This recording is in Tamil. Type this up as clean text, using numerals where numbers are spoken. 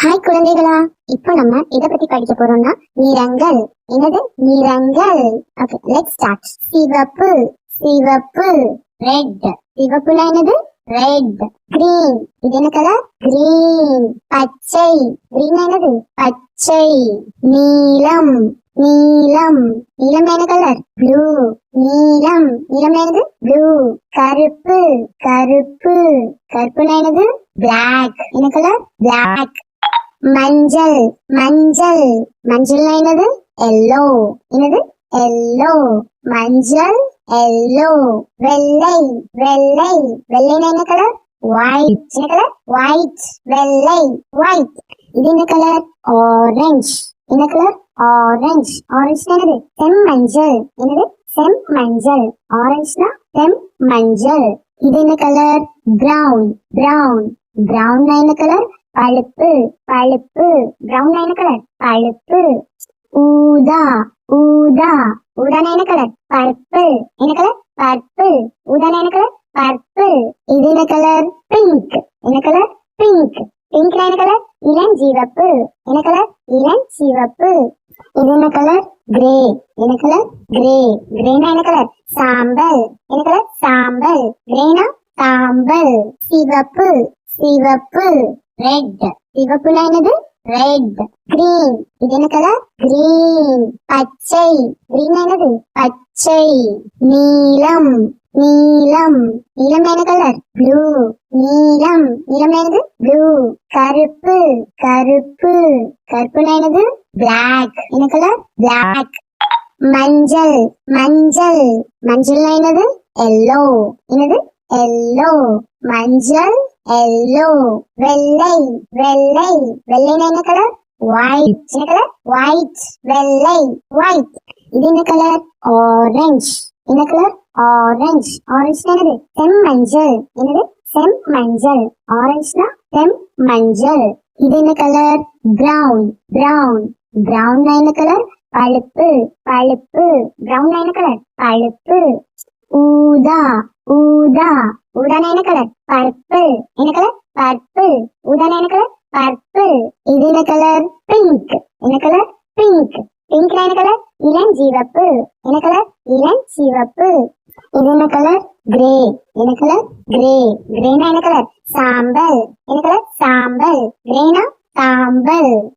ஹாய் குழந்தைகளா, இப்போ நம்ம இத பத்தி படிக்க போறோம்னா நிறங்கள். என்னது நிறங்கள்? Okay, let's start. சிவப்பு, சிவப்பு. ரெட், சிவப்புனா என்னது? ரெட். கிரீன், இது என்ன கலர்? கிரீன். பச்சை, கிரீன் என்னது? பச்சை. நீலம், நீலம். நீலம் என்ன கலர்? ப்ளூ. நீலம், நீலம் என்னது? ப்ளூ. கருப்பு, கருப்பு. கருப்புனா என்னது? பிளாக். என்ன கலர்? பிளாக். மஞ்சள், மஞ்சள். மஞ்சள் என்னது? எல்லோ. என்னது? எல்லோ. மஞ்சள், எல்லோ. வெள்ளை, வெள்ளை. வெள்ளை என்ன கலர்? ஒயிட். என்ன கலர்? ஒயிட். வெள்ளை, ஒயிட். இது என்ன கலர்? ஆரஞ்சு. என்ன கலர்? ஆரஞ்சு. ஆரஞ்சு என்னது? செம்மஞ்சள். என்னது? செம்மஞ்சள். ஆரஞ்சுனா செம்மஞ்சள். இது என்ன கலர்? Brown, brown. பிரவுன் என்ன கலர்? பழுப்பு, பழுப்பு. பிரவுன் என்ன கலர்? பழுப்பு. ஊதா, ஊதா. ஊதானா என்ன கலர்? பர்பிள். என்ன கலர்? பர்பிள். ஊதானா என்ன கலர்? பர்பிள். இது என்ன கலர்? பிங்க். என்ன கலர்? பிங்க். பிங்க்னா என்ன கலர்? இளஞ்சிவப்பு. என்ன கலர்? இளஞ்சிவப்பு. இது என்ன கலர்? கிரே. என்ன கலர்? கிரே. கிரேனா என்ன கலர்? சாம்பல். என்ன கலர்? சாம்பல். கிரேனா சாம்பல். சிவப்பு, சிவப்பு. ரெட், சிவப்புனா என்னது? ரெட். கிரீன், இது என்ன கலர்? கிரீன். பச்சை, கிரீன் என்னது? பச்சை. நீலம், நீலம். நீலம் என்ன கலர்? ப்ளூ. நீலம், நீலம் என்னது? ப்ளூ. கருப்பு, கருப்பு. கருப்புனா என்னது? பிளாக். என்ன கலர்? பிளாக். மஞ்சள், மஞ்சள். மஞ்சள் என்னது? எல்லோ. என்னது? எல்லோ. மஞ்சள், எல்லோ. வெள்ளை, வெள்ளை. வெள்ளைனா என்ன கலர்? ஒயிட். என்ன கலர்? ஒயிட். வெள்ளை, ஒயிட். இது என்ன கலர்? ஆரஞ்சு. என்ன கலர்? ஆரஞ்சு. ஆரஞ்சு என்னது? செம்மஞ்சள். என்னது? செம்மஞ்சள். ஆரஞ்சுனா செம்மஞ்சள். இது என்ன கலர்? Brown, brown. பிரவுன் என்ன கலர்? பழுப்பு, பழுப்பு. பிரவுன் என்ன கலர்? பழுப்பு. ஊதா, ஊதா. ஊதானா என்ன கலர்? பர்பிள். என்ன கலர்? பர்பிள். ஊதானா என்ன கலர்? பர்பிள். இது என்ன கலர்? பிங்க். என்ன கலர்? பிங்க். பிங்க்னா என்ன கலர்? இளஞ்சிவப்பு. என்ன கலர்? இளஞ்சிவப்பு. இது என்ன கலர்? கிரே. என்ன கலர்? கிரே. கிரேனா என்ன கலர்? சாம்பல். என்ன கலர்? சாம்பல். கிரேனா சாம்பல்.